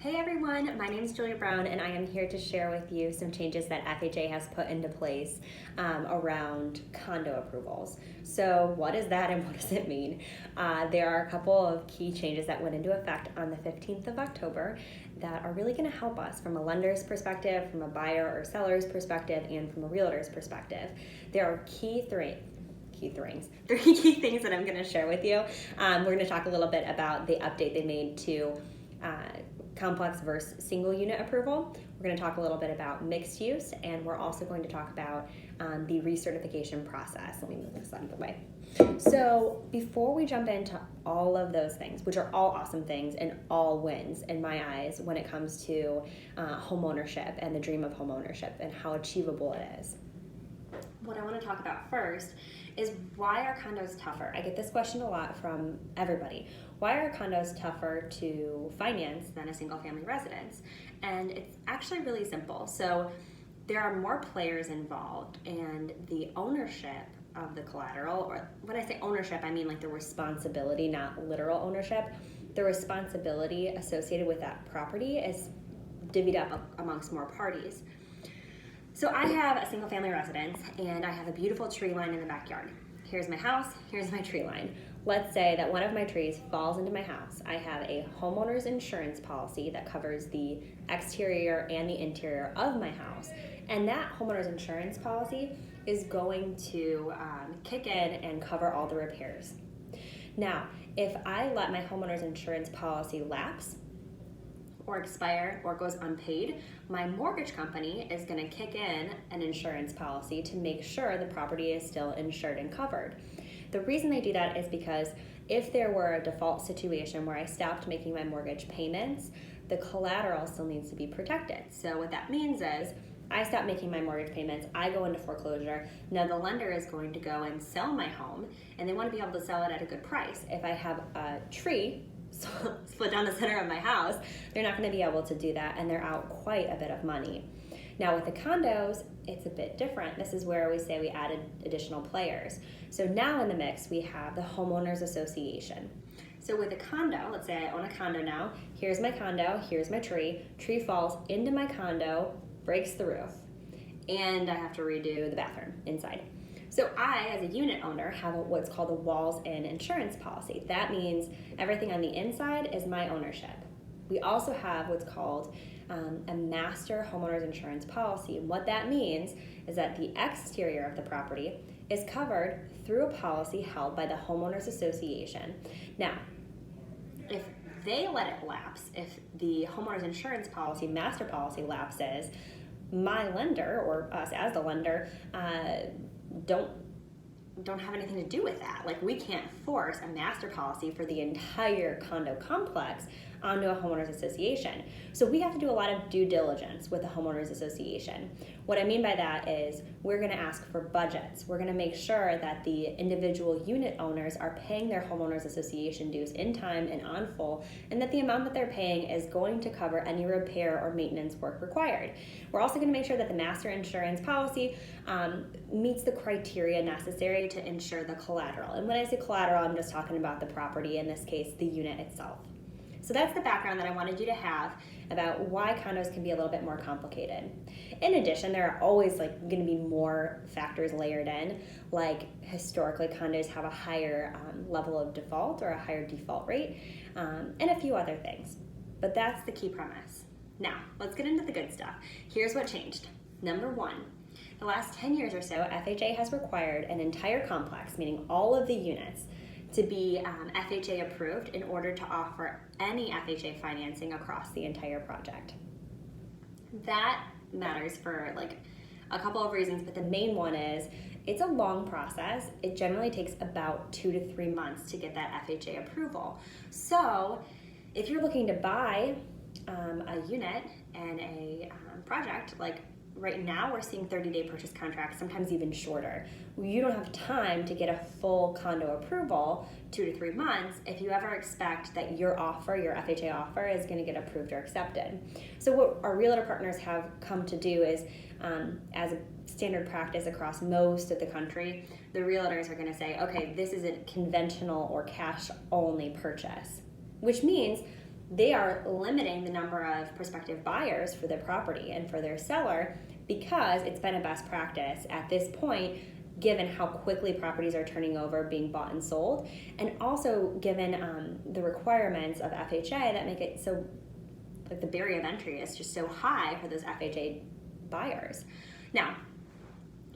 Hey everyone, my name is Julia Brown and I am here to share with you some changes that FHA has put into place around condo approvals. So what is that and what does it mean? There are a couple of key changes that went into effect on the 15th of October that are really going to help us from a lender's perspective, from a buyer or seller's perspective, and from a realtor's perspective. There are three key things that I'm going to share with you. We're going to talk a little bit about the update they made to complex versus single unit approval. We're going to talk a little bit about mixed use, and we're also going to talk about the recertification process. Let me move this out of the way. So before we jump into all of those things, which are all awesome things and all wins in my eyes when it comes to home ownership and the dream of home ownership and how achievable it is, what I want to talk about first is why are condos tougher? I get this question a lot from everybody. Why are condos tougher to finance than a single family residence? And it's actually really simple. So there are more players involved, and the ownership of the collateral, or when I say ownership, I mean like the responsibility, not literal ownership. The responsibility associated with that property is divvied up amongst more parties. So I have a single family residence and I have a beautiful tree line in the backyard. Here's my house, here's my tree line. Let's say that one of my trees falls into my house. I have a homeowner's insurance policy that covers the exterior and the interior of my house. And that homeowner's insurance policy is going to kick in and cover all the repairs. Now, if I let my homeowner's insurance policy lapse, or expire or goes unpaid, my mortgage company is going to kick in an insurance policy to make sure the property is still insured and covered. The reason they do that is because if there were a default situation where I stopped making my mortgage payments, the collateral still needs to be protected. So what that means is I stop making my mortgage payments, I go into foreclosure. Now the lender is going to go and sell my home, and they want to be able to sell it at a good price. If I have a tree split down the center of my house, they're not going to be able to do that, and they're out quite a bit of money. Now with the condos, it's a bit different. This is where we say we added additional players. So now in the mix, we have the homeowners association. So with a condo, let's say I own a condo now, here's my condo, here's my tree falls into my condo, breaks the roof, and I have to redo the bathroom inside. So I, as a unit owner, have what's called a walls-in insurance policy. That means everything on the inside is my ownership. We also have what's called a master homeowner's insurance policy. And what that means is that the exterior of the property is covered through a policy held by the homeowners association. Now, if they let it lapse, if the homeowner's insurance policy, master policy lapses, my lender, or us as the lender, don't have anything to do with that. Like, we can't force a master policy for the entire condo complex onto a homeowners association. So we have to do a lot of due diligence with the homeowners association. What I mean by that is we're going to ask for budgets. We're going to make sure that the individual unit owners are paying their homeowners association dues in time and on full, and that the amount that they're paying is going to cover any repair or maintenance work required. We're also going to make sure that the master insurance policy meets the criteria necessary to insure the collateral. And when I say collateral, I'm just talking about the property, in this case, the unit itself. So that's the background that I wanted you to have about why condos can be a little bit more complicated. In addition, there are always going to be more factors layered in, like historically condos have a higher level of default or a higher default rate, and a few other things. But that's the key premise. Now, let's get into the good stuff. Here's what changed. Number one, the last 10 years or so, FHA has required an entire complex, meaning all of the units, to be FHA approved in order to offer any FHA financing across the entire project. That matters for a couple of reasons, but the main one is it's a long process. It generally takes about 2 to 3 months to get that FHA approval. So if you're looking to buy a unit and a project, right now we're seeing 30-day purchase contracts, sometimes even shorter. You don't have time to get a full condo approval 2 to 3 months if you ever expect that your offer, your FHA offer, is going to get approved or accepted. So what our realtor partners have come to do is, as a standard practice across most of the country, the realtors are going to say, okay, this is a conventional or cash-only purchase, which means they are limiting the number of prospective buyers for their property and for their seller because it's been a best practice at this point, given how quickly properties are turning over, being bought and sold, and also given the requirements of FHA that make it so, like, the barrier of entry is just so high for those FHA buyers. Now,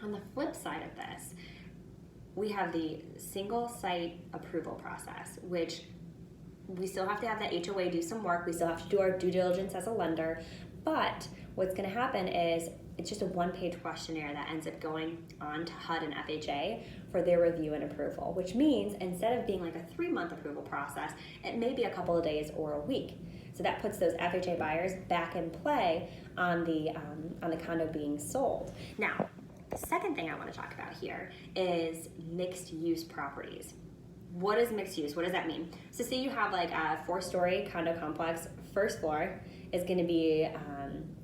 on the flip side of this, we have the single site approval process, which we still have to have the HOA do some work. We still have to do our due diligence as a lender. But what's going to happen is it's just a one-page questionnaire that ends up going on to HUD and FHA for their review and approval, which means instead of being like a 3-month approval process, it may be a couple of days or a week. So that puts those FHA buyers back in play on the condo being sold. Now, the second thing I want to talk about here is mixed use properties. What is mixed use? What does that mean? So say you have like a 4-story condo complex. First floor is going to be,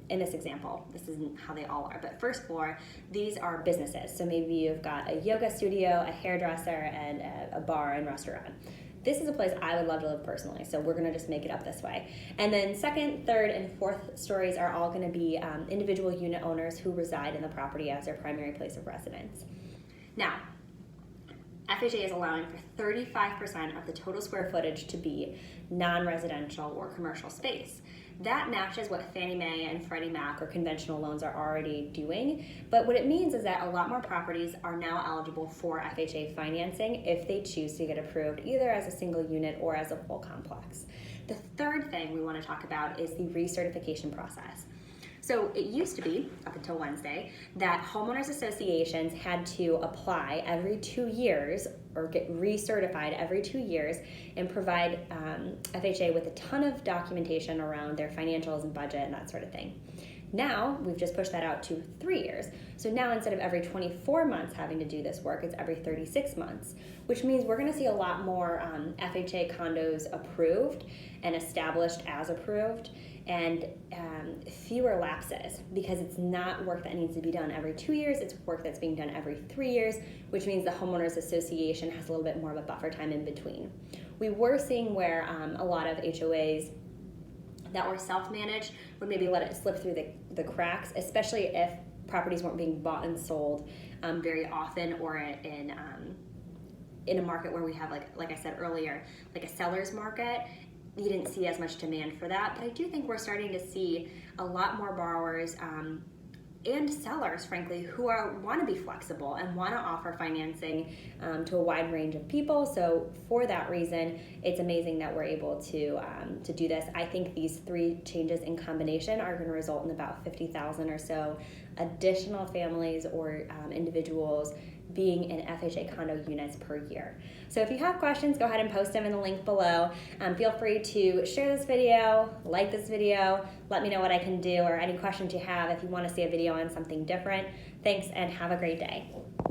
in this example, this isn't how they all are, but first floor, these are businesses. So maybe you've got a yoga studio, a hairdresser, and a bar and restaurant. This is a place I would love to live personally, so we're going to just make it up this way. And then second, third, and fourth stories are all going to be individual unit owners who reside in the property as their primary place of residence. Now, FHA is allowing for 35% of the total square footage to be non-residential or commercial space. That matches what Fannie Mae and Freddie Mac or conventional loans are already doing, but what it means is that a lot more properties are now eligible for FHA financing if they choose to get approved either as a single unit or as a full complex. The third thing we want to talk about is the recertification process. So it used to be, up until Wednesday, that homeowners associations had to apply every 2 years or get recertified every 2 years and provide FHA with a ton of documentation around their financials and budget and that sort of thing. Now, we've just pushed that out to 3 years. So now instead of every 24 months having to do this work, it's every 36 months, which means we're going to see a lot more FHA condos approved and established as approved, and fewer lapses, because it's not work that needs to be done every 2 years, it's work that's being done every 3 years, which means the homeowners association has a little bit more of a buffer time in between. We were seeing where a lot of HOAs that were self-managed would maybe let it slip through the cracks, especially if properties weren't being bought and sold very often, or in a market where we have, like I said earlier, like a seller's market. You didn't see as much demand for that, but I do think we're starting to see a lot more borrowers and sellers, frankly, who want to be flexible and want to offer financing to a wide range of people. So for that reason, it's amazing that we're able to do this. I think these 3 changes in combination are going to result in about 50,000 or so additional families or individuals being in FHA condo units per year. So if you have questions, go ahead and post them in the link below. Feel free to share this video, like this video, let me know what I can do, or any questions you have if you want to see a video on something different. Thanks, and have a great day.